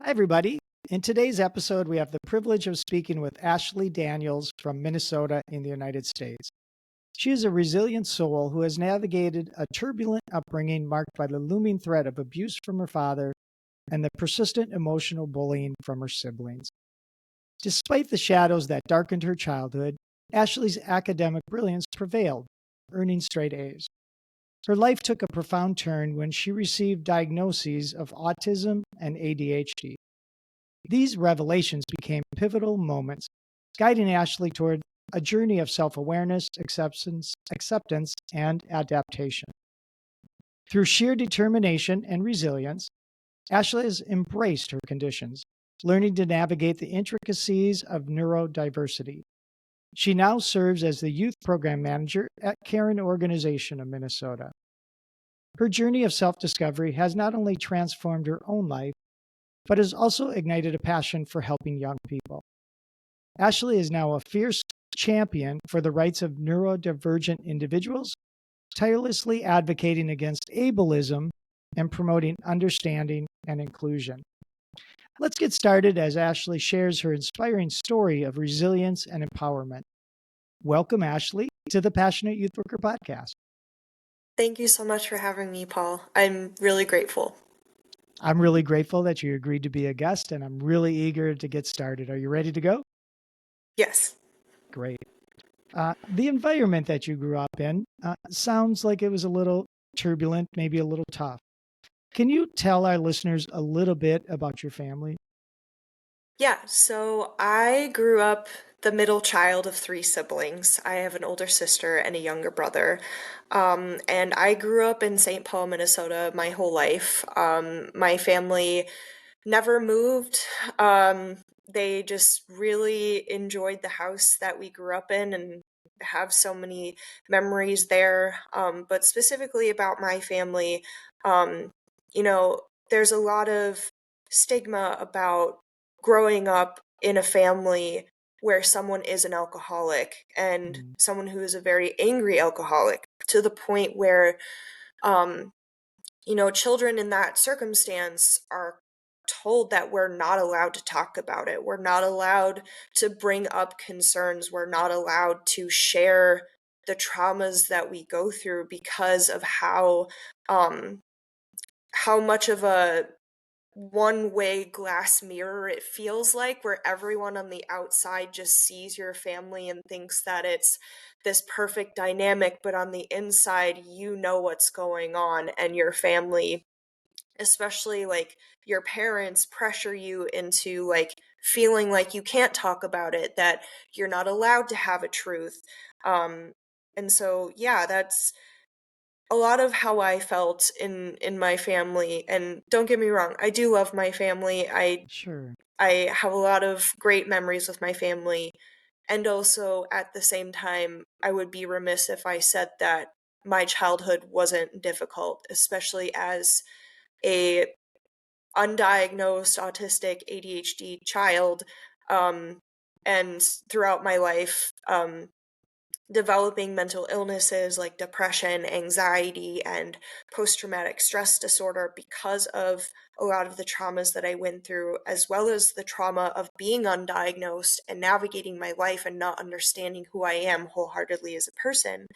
Hi, everybody. In today's episode, we have the privilege of speaking with Ashley Daniels from Minnesota in the United States. She is a resilient soul who has navigated a turbulent upbringing marked by the looming threat of abuse from her father and the persistent emotional bullying from her siblings. Despite the shadows that darkened her childhood, Ashley's academic brilliance prevailed, earning straight A's. Her life took a profound turn when she received diagnoses of autism and ADHD. These revelations became pivotal moments, guiding Ashley toward a journey of self awareness, acceptance, and adaptation. Through sheer determination and resilience, Ashley has embraced her conditions, learning to navigate the intricacies of neurodiversity. She now serves as the youth program manager at Caring Organization of Minnesota. Her journey of self discovery has not only transformed her own life, but has also ignited a passion for helping young people. Ashley is now a fierce champion for the rights of neurodivergent individuals, tirelessly advocating against ableism and promoting understanding and inclusion. Let's get started as Ashley shares her inspiring story of resilience and empowerment. Welcome, Ashley, to the Passionate Youth Worker Podcast. Thank you so much for having me, Paul. I'm really grateful. I'm really grateful that you agreed to be a guest, and I'm really eager to get started. Are you ready to go? Yes. Great. The environment that you grew up in sounds like it was a little turbulent, maybe a little tough. Can you tell our listeners a little bit about your family? Yeah, so I grew up the middle child of three siblings. I have an older sister and a younger brother. And I grew up in St. Paul, Minnesota my whole life. My family never moved. They just really enjoyed the house that we grew up in and have so many memories there. But specifically about my family, um, there's a lot of stigma about growing up in a family where someone is an alcoholic and Mm. someone who is a very angry alcoholic to the point where um, children in that circumstance are told that we're not allowed to talk about it. We're not allowed to bring up concerns. We're not allowed to share the traumas that we go through because of um, how much of a one-way glass mirror it feels like, where everyone on the outside just sees your family and thinks that it's this perfect dynamic, but on the inside you know what's going on, and your family, especially like your parents, pressure you into like feeling like you can't talk about it, that you're not allowed to have a truth. And so yeah, that's a lot of how I felt in my family. And don't get me wrong, I do love my family. Sure. I have a lot of great memories with my family. And also at the same time, I would be remiss if I said that my childhood wasn't difficult, especially as a undiagnosed autistic ADHD child. Um, and throughout my life, developing mental illnesses like depression, anxiety, and post traumatic stress disorder because of a lot of the traumas that I went through, as well as the trauma of being undiagnosed and navigating my life and not understanding who I am wholeheartedly as a person.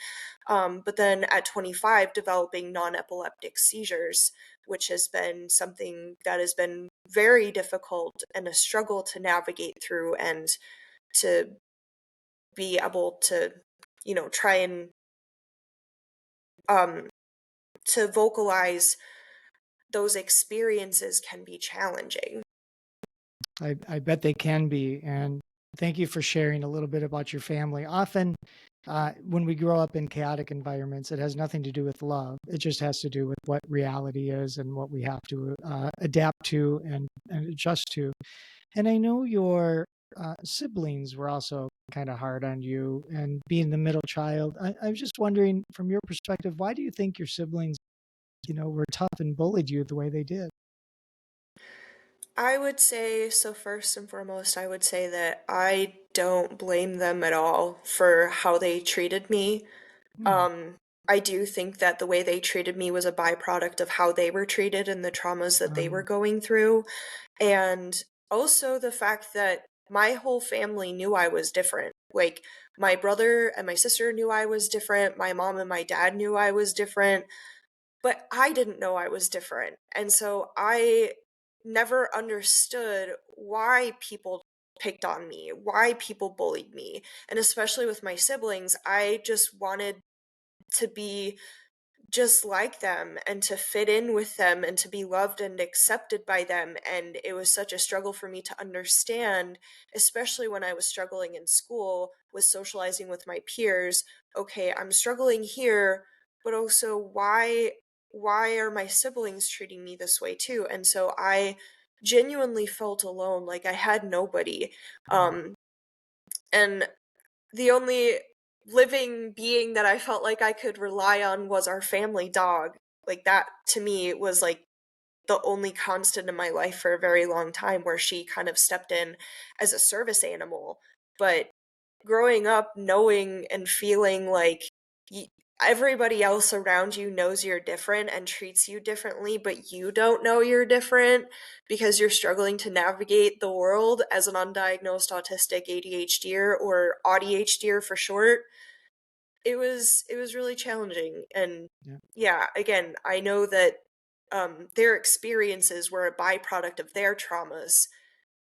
But then at 25, developing non epileptic seizures, which has been something that has been very difficult and a struggle to navigate through and to be able to try and um to vocalize those experiences can be challenging. I bet they can be. And thank you for sharing a little bit about your family. Often, when we grow up in chaotic environments, it has nothing to do with love. It just has to do with what reality is and what we have to adapt to and adjust to. And I know your siblings were also kind of hard on you, and being the middle child. I was just wondering, from your perspective, why do you think your siblings, were tough and bullied you the way they did? I would say, so first and foremost, I would say that I don't blame them at all for how they treated me. Hmm. Um I do think that the way they treated me was a byproduct of how they were treated and the traumas that they were going through. And also the fact that my whole family knew I was different. Like, my brother and my sister knew I was different. My mom and my dad knew I was different, but I didn't know I was different. And so I never understood why people picked on me, why people bullied me. And especially with my siblings, I just wanted to be just like them and to fit in with them and to be loved and accepted by them. And it was such a struggle for me to understand, especially when I was struggling in school with socializing with my peers. Okay, I'm struggling here, but also why are my siblings treating me this way too? And so I genuinely felt alone, like I had nobody. And the only living being that I felt like I could rely on was our family dog. Like, that to me was like the only constant in my life for a very long time, where she kind of stepped in as a service animal. But growing up knowing and feeling like y- everybody else around you knows you're different and treats you differently, but you don't know you're different because you're struggling to navigate the world as an undiagnosed autistic ADHDer, or ADHDer for short. It was really challenging. And Yeah. yeah, again, I know that their experiences were a byproduct of their traumas,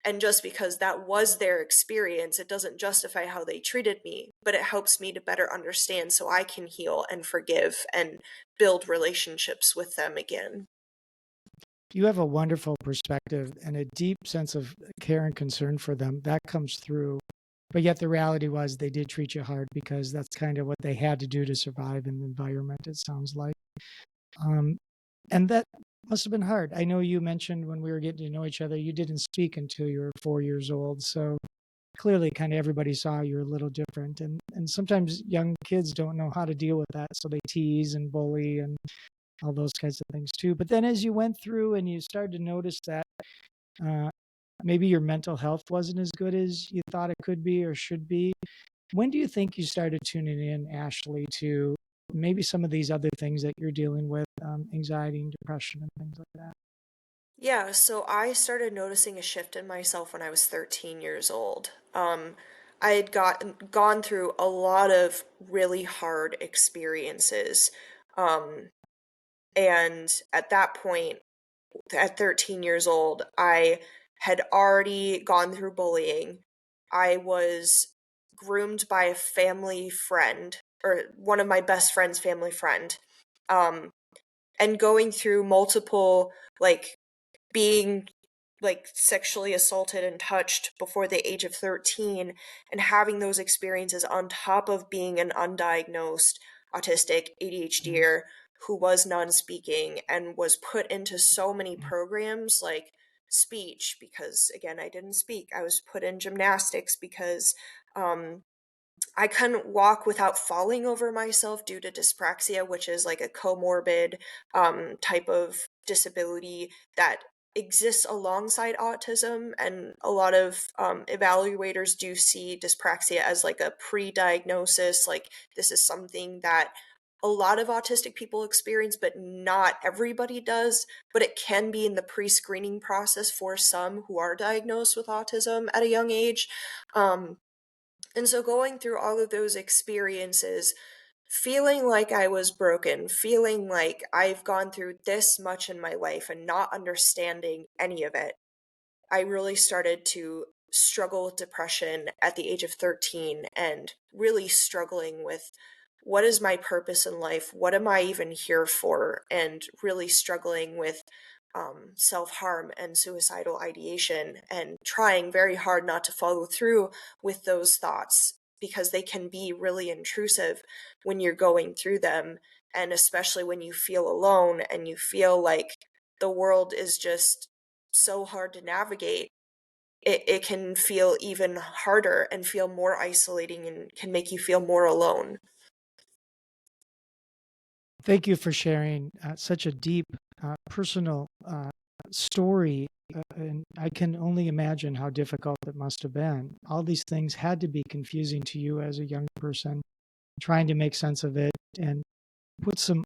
and just because that was their experience, it doesn't justify how they treated me, but it helps me to better understand so I can heal and forgive and build relationships with them again. You have a wonderful perspective and a deep sense of care and concern for them. That comes through. But yet the reality was they did treat you hard because that's kind of what they had to do to survive in the environment, it sounds like. Um, and that must have been hard. I know you mentioned when we were getting to know each other, you didn't speak until you were 4 years old. So clearly kind of everybody saw you're a little different. And sometimes young kids don't know how to deal with that. So they tease and bully and all those kinds of things too. But then as you went through and you started to notice that uh, maybe your mental health wasn't as good as you thought it could be or should be, when do you think you started tuning in, Ashley, to maybe some of these other things that you're dealing with, anxiety and depression and things like that? Yeah, so I started noticing a shift in myself when I was 13 years old. I had gone through a lot of really hard experiences. Um, and at that point, at 13 years old, I had already gone through bullying. I was groomed by a family friend, or one of my best friend's family friend. Um, and going through multiple, like, being like sexually assaulted and touched before the age of 13, and having those experiences on top of being an undiagnosed autistic Yes. ADHDer who was non-speaking and was put into so many programs like speech, because again I didn't speak. I was put in gymnastics because um I couldn't walk without falling over myself due to dyspraxia, which is like a comorbid type of disability that exists alongside autism. And a lot of evaluators do see dyspraxia as like a pre diagnosis. Like, this is something that a lot of autistic people experience, but not everybody does. But it can be in the pre screening process for some who are diagnosed with autism at a young age. Um, and so going through all of those experiences, feeling like I was broken, feeling like I've gone through this much in my life and not understanding any of it, I really started to struggle with depression at the age of 13, and really struggling with what is my purpose in life? What am I even here for? And really struggling with self harm and suicidal ideation, and trying very hard not to follow through with those thoughts because they can be really intrusive when you're going through them. And especially when you feel alone and you feel like the world is just so hard to navigate, it can feel even harder and feel more isolating and can make you feel more alone. Thank you for sharing such a deep, personal story. And I can only imagine how difficult it must have been. All these things had to be confusing to you as a young person, trying to make sense of it. And put some,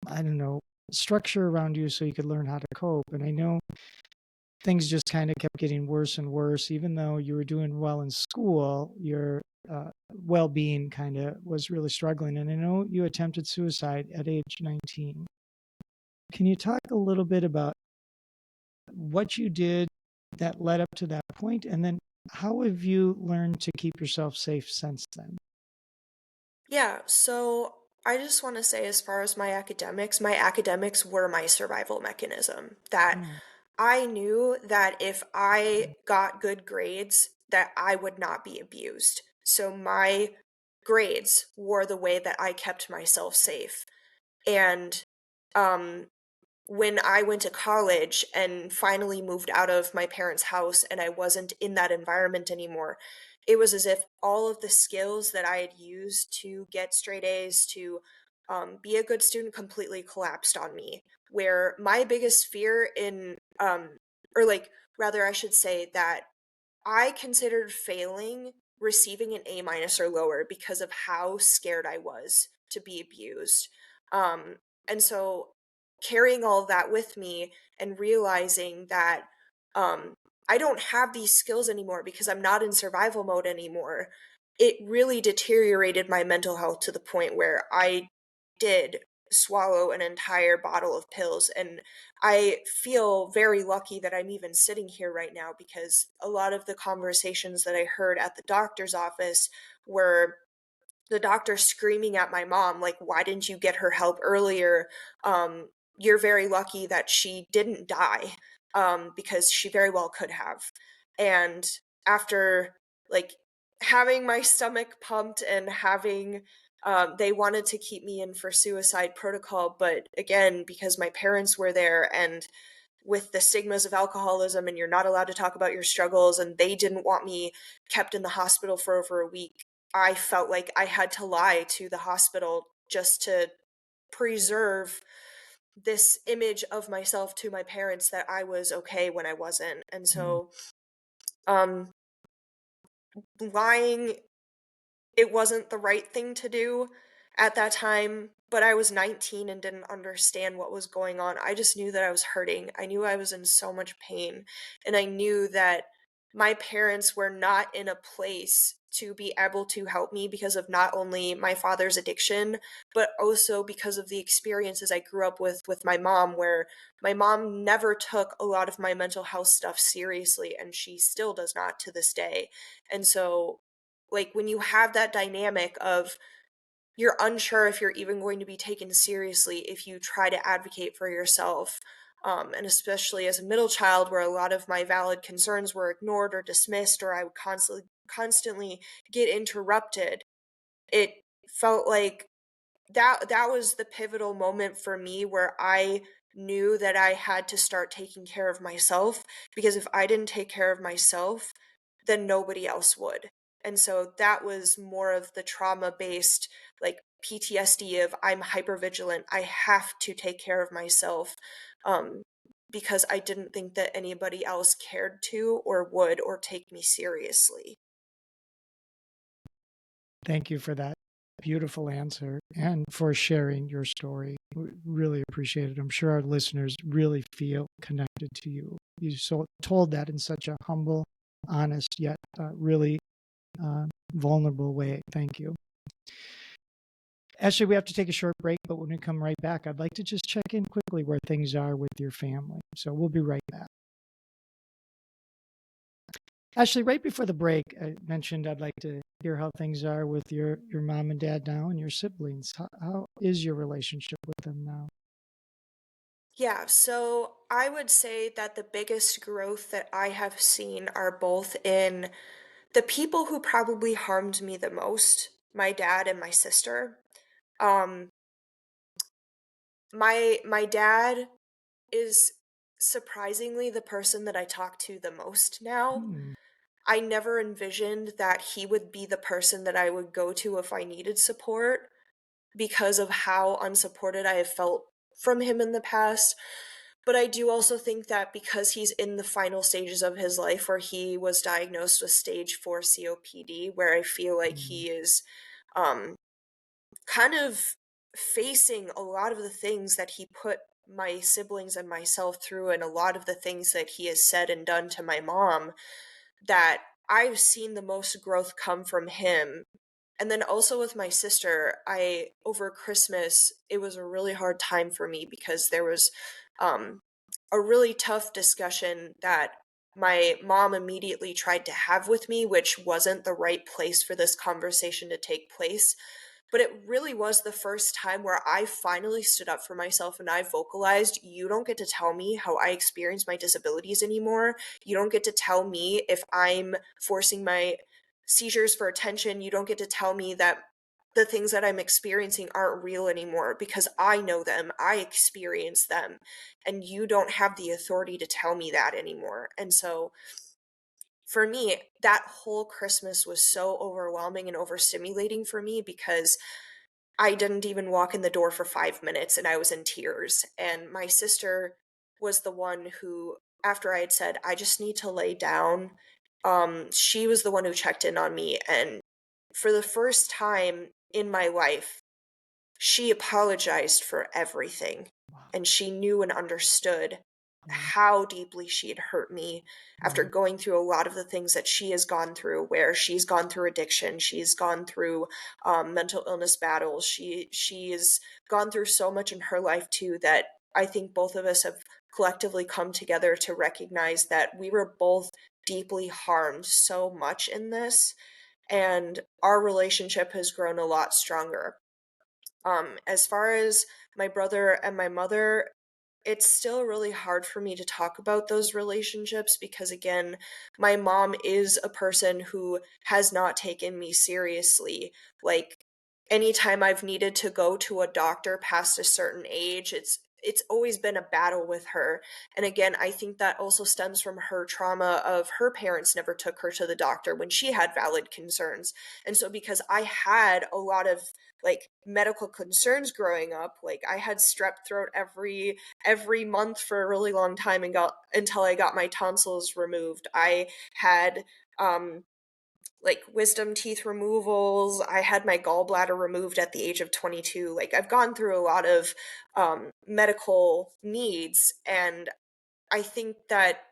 I don't know, structure around you so you could learn how to cope. And I know things just kind of kept getting worse and worse. Even though you were doing well in school, your well-being kind of was really struggling. And I know you attempted suicide at age 19. Can you talk a little bit about what you did that led up to that point, and then how have you learned to keep yourself safe since then? Yeah, so I just want to say, as far as my academics were my survival mechanism. That Oh, I knew that if I got good grades, that I would not be abused. So my grades were the way that I kept myself safe. And um when I went to college and finally moved out of my parents' house and I wasn't in that environment anymore, it was as if all of the skills that I had used to get straight A's, to be a good student, completely collapsed on me. Where my biggest fear or like, rather, I should say that I considered failing receiving an A minus or lower because of how scared I was to be abused. Um, and so carrying all of that with me and realizing that um, I don't have these skills anymore because I'm not in survival mode anymore, it really deteriorated my mental health to the point where I did swallow an entire bottle of pills. And I feel very lucky that I'm even sitting here right now, because a lot of the conversations that I heard at the doctor's office were the doctor screaming at my mom, like, why didn't you get her help earlier? You're very lucky that she didn't die, because she very well could have. And after, like, having my stomach pumped and having, they wanted to keep me in for suicide protocol, but again, because my parents were there, and with the stigmas of alcoholism and you're not allowed to talk about your struggles, and they didn't want me kept in the hospital for over a week, I felt like I had to lie to the hospital just to preserve this image of myself to my parents that I was okay when I wasn't. And mm, so um lying, it wasn't the right thing to do at that time, but I was 19 and didn't understand what was going on. I just knew that I was hurting. I knew I was in so much pain, and I knew that my parents were not in a place to be able to help me because of not only my father's addiction, but also because of the experiences I grew up with my mom, where my mom never took a lot of my mental health stuff seriously, and she still does not to this day. And so, like, when you have that dynamic of you're unsure if you're even going to be taken seriously if you try to advocate for yourself, and especially as a middle child, where a lot of my valid concerns were ignored or dismissed, or I would constantly get interrupted, it felt like that was the pivotal moment for me where I knew that I had to start taking care of myself, because if I didn't take care of myself, then nobody else would. And so that was more of the trauma based, like, PTSD of I'm hypervigilant. I have to take care of myself, um, because I didn't think that anybody else cared to or would or take me seriously. thank you for that beautiful answer and for sharing your story. We really appreciate it. I'm sure our listeners really feel connected to you. You told that in such a humble, honest, yet really vulnerable way. Thank you. Ashley, we have to take a short break, but when we come right back, I'd like to just check in quickly where things are with your family. So we'll be right back. Ashley, right before the break, I mentioned I'd like to hear how things are with your mom and dad now and your siblings. How is your relationship with them now? Yeah, so I would say that the biggest growth that I have seen are both in the people who probably harmed me the most, my dad and my sister. Um, my dad is surprisingly the person that I talk to the most now. Hmm. I never envisioned that he would be the person that I would go to if I needed support, because of how unsupported I have felt from him in the past. But I do also think that because he's in the final stages of his life, where he was diagnosed with stage 4 COPD, where I feel like Hmm. he is um, kind of facing a lot of the things that he put my siblings and myself through, and a lot of the things that he has said and done to my mom, that I've seen the most growth come from him. And then also with my sister, over Christmas, it was a really hard time for me because there was um, a really tough discussion that my mom immediately tried to have with me, which wasn't the right place for this conversation to take place. But it really was the first time where I finally stood up for myself and I vocalized, you don't get to tell me how I experience my disabilities anymore. You don't get to tell me if I'm forcing my seizures for attention. You don't get to tell me that the things that I'm experiencing aren't real anymore, because I know them, I experience them, and you don't have the authority to tell me that anymore. And so for me, that whole Christmas was so overwhelming and overstimulating for me, because I didn't even walk in the door for 5 minutes and I was in tears. And my sister was the one who, after I had said, I just need to lay down, she was the one who checked in on me. And for the first time in my life, she apologized for everything. Wow. And she knew and understood Mhm. how deeply she had hurt me after Right. going through a lot of the things that she has gone through, where she's gone through addiction, she's gone through mental illness battles, she's gone through so much in her life too, that I think both of us have collectively come together to recognize that we were both deeply harmed so much in this, and our relationship has grown a lot stronger. As far as my brother and my mother, it's still really hard for me to talk about those relationships because, again, my mom is a person who has not taken me seriously. Like, anytime I've needed to go to a doctor past a certain age, it's always been a battle with her. And again, I think that also stems from her trauma of her parents never took her to the doctor when she had valid concerns. And so because I had a lot of like medical concerns growing up, like I had strep throat every month for a really long time, and got until I got my tonsils removed. I had like wisdom teeth removals. I had my gallbladder removed at the age of 22. Like, I've gone through a lot of medical needs, and I think that,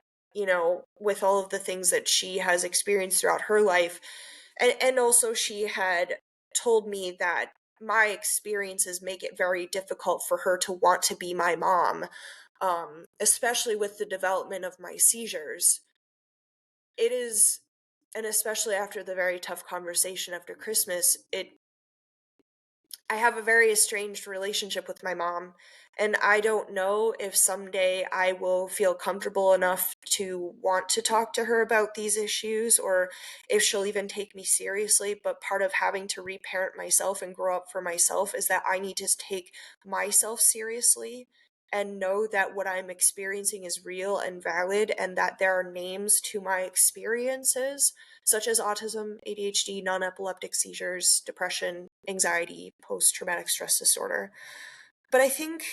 with all of the things that she has experienced throughout her life, and also she had told me that my experiences make it very difficult for her to want to be my mom, especially with the development of my seizures. It is, and especially after the very tough conversation after Christmas, I have a very estranged relationship with my mom, and I don't know if someday I will feel comfortable enough to want to talk to her about these issues, or if she'll even take me seriously. But part of having to reparent myself and grow up for myself is that I need to take myself seriously and know that what I'm experiencing is real and valid, and that there are names to my experiences, such as autism, ADHD, non epileptic seizures, depression, anxiety, post traumatic stress disorder. But I think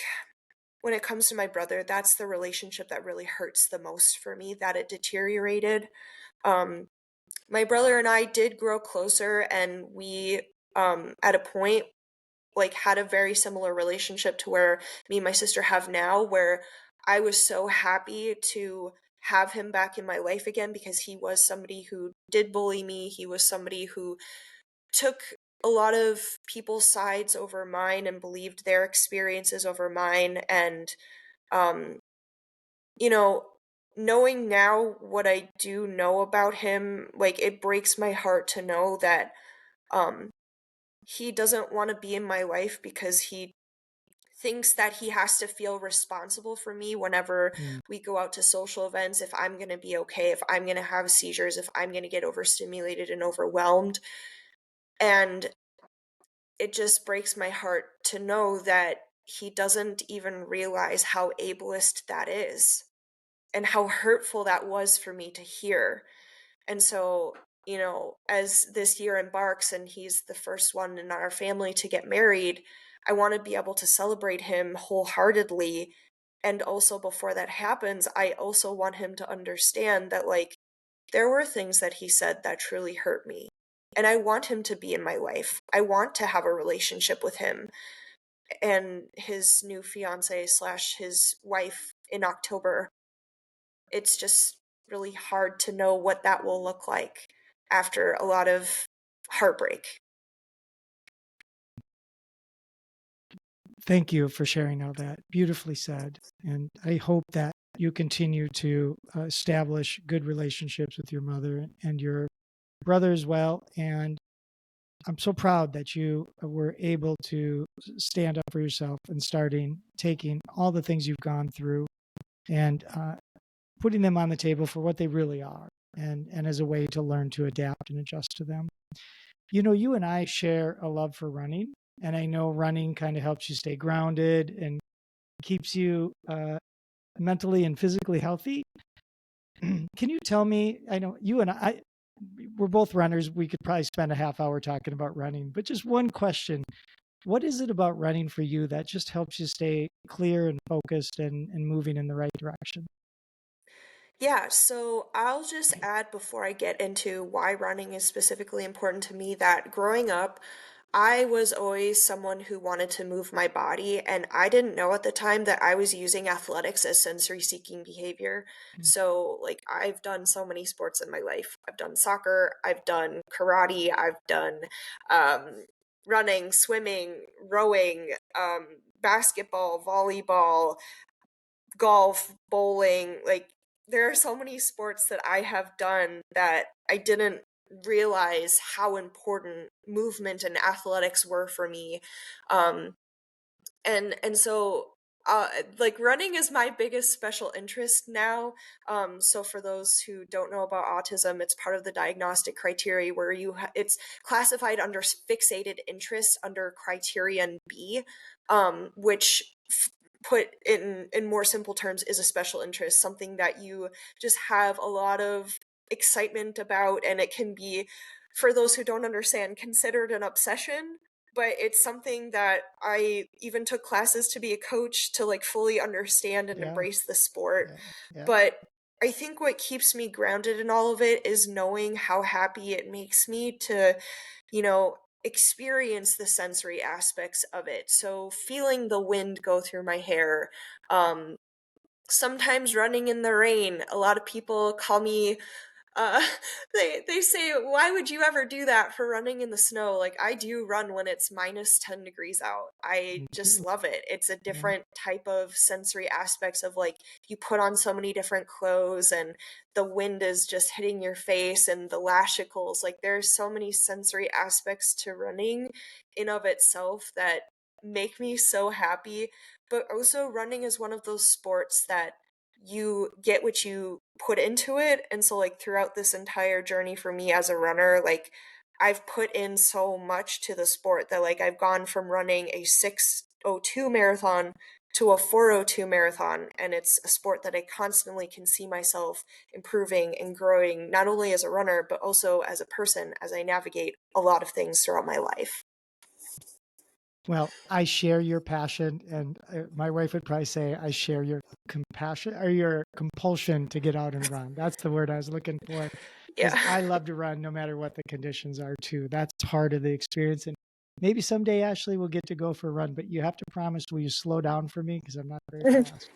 when it comes to my brother, that's the relationship that really hurts the most for me, that it deteriorated. Um, my brother and I did grow closer, and we, at a point, like had a very similar relationship to where me and my sister have now, where I was so happy to have him back in my life again, because he was somebody who did bully me. He was somebody who took a lot of people's sides over mine and believed their experiences over mine. And, um, you know, knowing now what I do know about him, like, it breaks my heart to know that, um, he doesn't want to be in my life because he thinks that he has to feel responsible for me whenever Mm. we go out to social events, if I'm going to be okay, if I'm going to have seizures, if I'm going to get overstimulated and overwhelmed. And it just breaks my heart to know that he doesn't even realize how ableist that is, and how hurtful that was for me to hear. And so, as this year embarks and he's the first one in our family to get married, I want to be able to celebrate him wholeheartedly. And also, before that happens, I also want him to understand that, like, there were things that he said that truly hurt me. And I want him to be in my life. I want to have a relationship with him. and his new fiance slash his wife in October. It's just really hard to know what that will look like after a lot of heartbreak. Thank you for sharing all that. Beautifully said. And I hope that you continue to establish good relationships with your mother and your brother as well. And I'm so proud that you were able to stand up for yourself and taking all the things you've gone through and putting them on the table for what they really are, and as a way to learn to adapt and adjust to them. You know, you and I share a love for running, and I know running kind of helps you stay grounded and keeps you mentally and physically healthy. Can you tell me? I know you and we're both runners. We could probably spend a half hour talking about running, but just one question. What is it about running for you that just helps you stay clear and focused and moving in the right direction? Yeah, so I'll just add before I get into why running is specifically important to me that growing up, I was always someone who wanted to move my body, and I didn't know at the time that I was using athletics as sensory seeking behavior. Mm. So, like, I've done so many sports in my life. I've done soccer, I've done karate, I've done um, running, swimming, rowing, basketball, volleyball, golf, bowling. Like, there are so many sports that I have done that I didn't realize how important movement and athletics were for me. Um, and so like running is my biggest special interest now. So for those who don't know about autism, it's part of the diagnostic criteria where it's classified under fixated interest under criterion B, which put in more simple terms is a special interest, something that you just have a lot of excitement about, and it can be, for those who don't understand, considered an obsession, but it's something that I even took classes to be a coach to like fully understand and Yeah, embrace the sport. yeah, yeah, But I think what keeps me grounded in all of it is knowing how happy it makes me to, you know, experience the sensory aspects of it. So feeling the wind go through my hair, um, sometimes running in the rain. A lot of people call me uh, they say, why would you ever do that for running in the snow? Like, I do run when it's minus 10 degrees out. I me just too. love it. It's a Yeah, different type of sensory aspects of like you put on so many different clothes and the wind is just hitting your face and the lashicles. Like, there's so many sensory aspects to running in of itself that make me so happy. But also running is one of those sports that you get what you put into it. And so like throughout this entire journey for me as a runner, like I've put in so much to the sport that like I've gone from running a 6:02 marathon to a 4:02 marathon, and it's a sport that I constantly can see myself improving and growing, not only as a runner but also as a person as I navigate a lot of things throughout my life. well, I share your passion, and my wife would probably say I share your compassion or your compulsion to get out and run. That's the word I was looking for, because Yeah. I love to run no matter what the conditions are too. That's part of the experience. And maybe someday, Ashley, we'll get to go for a run, but you have to promise, will you slow down for me? Because I'm not very fast.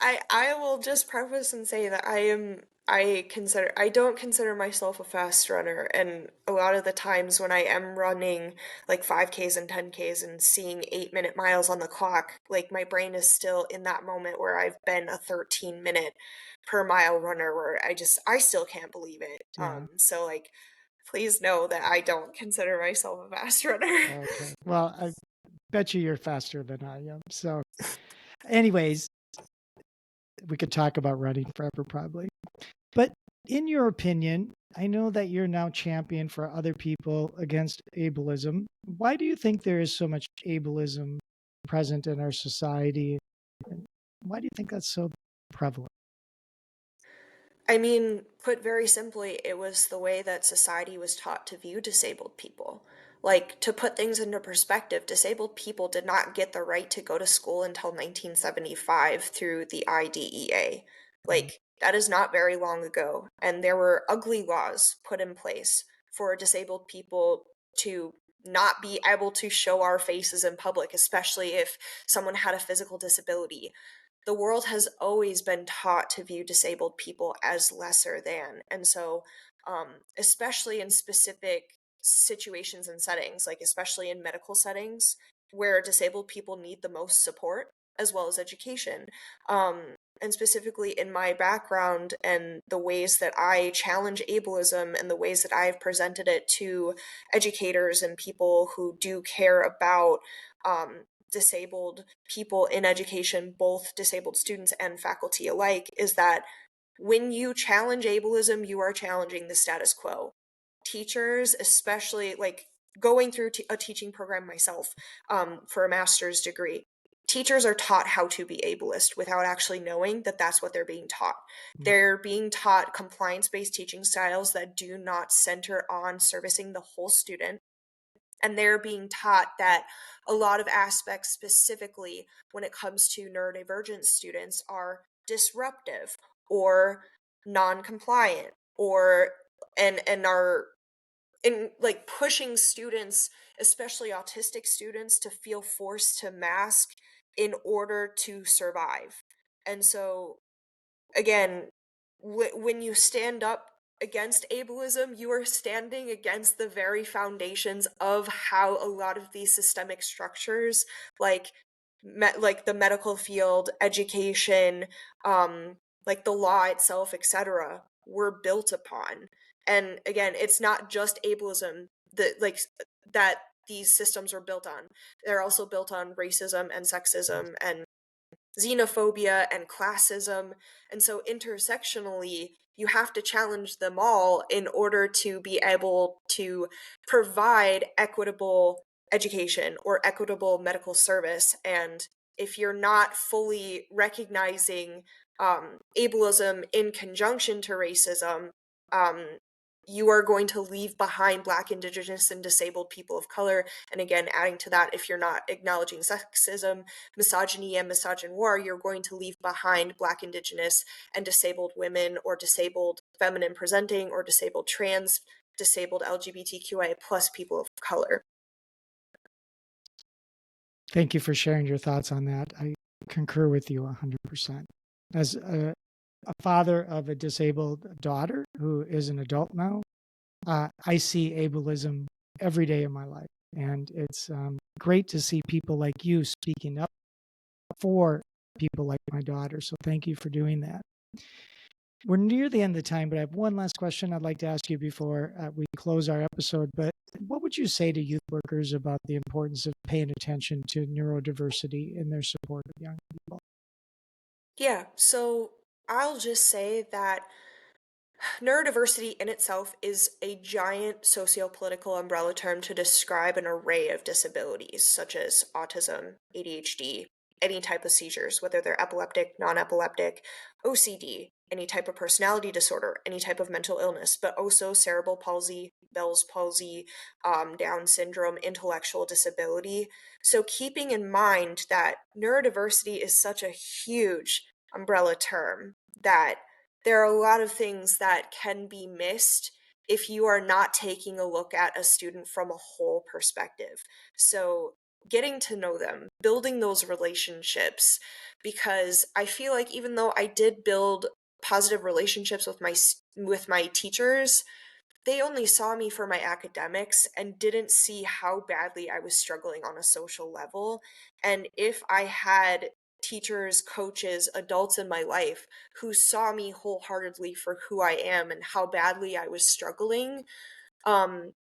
I will just preface and say that I don't consider myself a fast runner, and a lot of the times when I am running like 5Ks and 10Ks and seeing 8-minute miles on the clock, like my brain is still in that moment where I've been a 13-minute per mile runner where I still can't believe it. Yeah. So like please know that I don't consider myself a fast runner. Okay. Well, I bet you're faster than I am. So, anyways, we could talk about running forever probably. But in your opinion, I know that you're now champion for other people against ableism. Why do you think there is so much ableism present in our society? And why do you think that's so prevalent? I mean, put very simply, it was the way that society was taught to view disabled people. Like, to put things into perspective, disabled people did not get the right to go to school until 1975 through the IDEA. Mm. Like, that is not very long ago. And there were ugly laws put in place for disabled people to not be able to show our faces in public, especially if someone had a physical disability. The world has always been taught to view disabled people as lesser than. And so, especially in specific situations and settings, like especially in medical settings where disabled people need the most support as well as education. And specifically in my background and the ways that I challenge ableism and the ways that I've presented it to educators and people who do care about disabled people in education, both disabled students and faculty alike, is that when you challenge ableism, you are challenging the status quo. Teachers, especially like going through a teaching program myself for a master's degree, teachers are taught how to be ableist without actually knowing that that's what they're being taught. They're being taught compliance-based teaching styles that do not center on servicing the whole student. And they're being taught that a lot of aspects, specifically when it comes to neurodivergent students, are disruptive or non-compliant or and are in like pushing students, especially autistic students, to feel forced to mask in order to survive. And so again, when you stand up against ableism, you are standing against the very foundations of how a lot of these systemic structures, like like the medical field, education, like the law itself, etc., were built upon. And again, it's not just ableism that like that these systems were built on. They're also built on racism and sexism and xenophobia and classism. And so intersectionally, you have to challenge them all in order to be able to provide equitable education or equitable medical service. And if you're not fully recognizing ableism in conjunction to racism, um, you are going to leave behind Black, Indigenous, and disabled people of color. And again, adding to that, if you're not acknowledging sexism, misogyny, and misogynoir, you're going to leave behind Black, Indigenous, and disabled women, or disabled feminine presenting, or disabled trans, disabled LGBTQIA plus people of color. Thank you for sharing your thoughts on that. I concur with you 100%. As a father of a disabled daughter who is an adult now, I see ableism every day of my life. And it's great to see people like you speaking up for people like my daughter. So thank you for doing that. We're near the end of the time, but I have one last question I'd like to ask you before we close our episode. But what would you say to youth workers about the importance of paying attention to neurodiversity in their support of young people? Yeah, so I'll just say that neurodiversity in itself is a giant socio-political umbrella term to describe an array of disabilities, such as autism, ADHD, any type of seizures, whether they're epileptic, non-epileptic, OCD, any type of personality disorder, any type of mental illness, but also cerebral palsy, Bell's palsy, Down syndrome, intellectual disability. So keeping in mind that neurodiversity is such a huge umbrella term that there are a lot of things that can be missed if you are not taking a look at a student from a whole perspective. So getting to know them, building those relationships, because I feel like even though I did build positive relationships with my teachers, they only saw me for my academics and didn't see how badly I was struggling on a social level. And if I had teachers, coaches, adults in my life who saw me wholeheartedly for who I am and how badly I was struggling, um,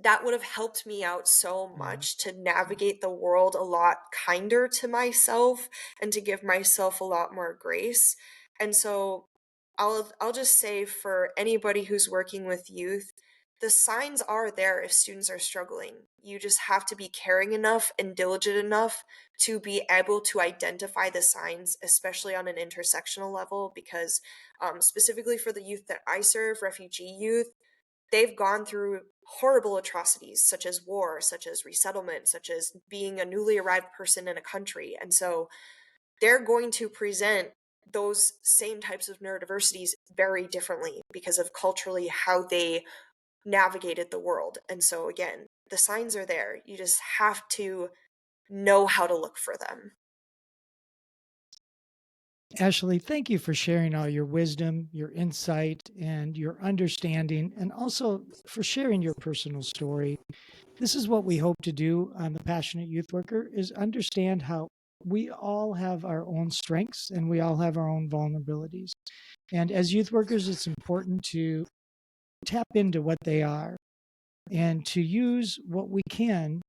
that would have helped me out so much to navigate the world a lot kinder to myself and to give myself a lot more grace. And so I'll just say, for anybody who's working with youth, the signs are there if students are struggling. You just have to be caring enough and diligent enough to be able to identify the signs, especially on an intersectional level, because specifically for the youth that I serve, refugee youth, they've gone through horrible atrocities such as war, such as resettlement, such as being a newly arrived person in a country. And so they're going to present those same types of neurodiversities very differently because of culturally how they navigated the world. And so again, The signs are there. You just have to know how to look for them. Ashley, thank you for sharing all your wisdom, your insight, and your understanding, and also for sharing your personal story. This is what we hope to do on the Passionate Youth Worker, is understand how we all have our own strengths and we all have our own vulnerabilities. And as youth workers, it's important to tap into what they are and to use what we can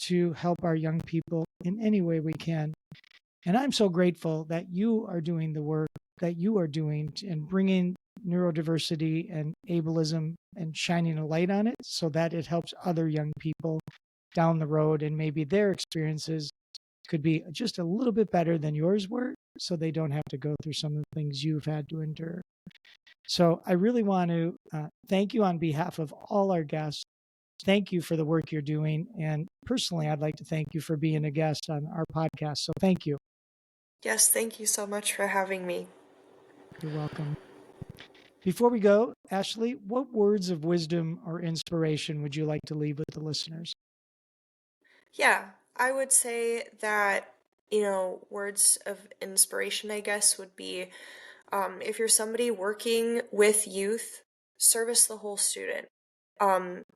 to help our young people in any way we can. And I'm so grateful that you are doing the work that you are doing and bringing neurodiversity and ableism and shining a light on it so that it helps other young people down the road, and maybe their experiences could be just a little bit better than yours were, so they don't have to go through some of the things you've had to endure. So I really want to thank you on behalf of all our guests. Thank you for the work you're doing. And personally, I'd like to thank you for being a guest on our podcast. So thank you. Yes, thank you so much for having me. You're welcome. Before we go, Ashley, what words of wisdom or inspiration would you like to leave with the listeners? Yeah, I would say that, words of inspiration, I guess, would be if you're somebody working with youth, service the whole student.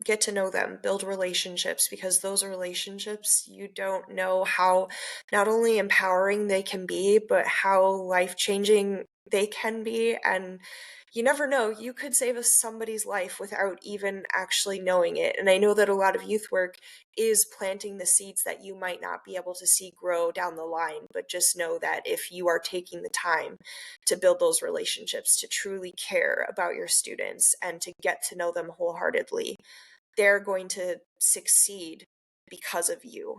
Get to know them, build relationships, because those relationships, you don't know how not only empowering they can be, but how life-changing they can be. And you never know, you could save somebody's life without even actually knowing it. And I know that a lot of youth work is planting the seeds that you might not be able to see grow down the line, but just know that if you are taking the time to build those relationships, to truly care about your students and to get to know them wholeheartedly, they're going to succeed because of you.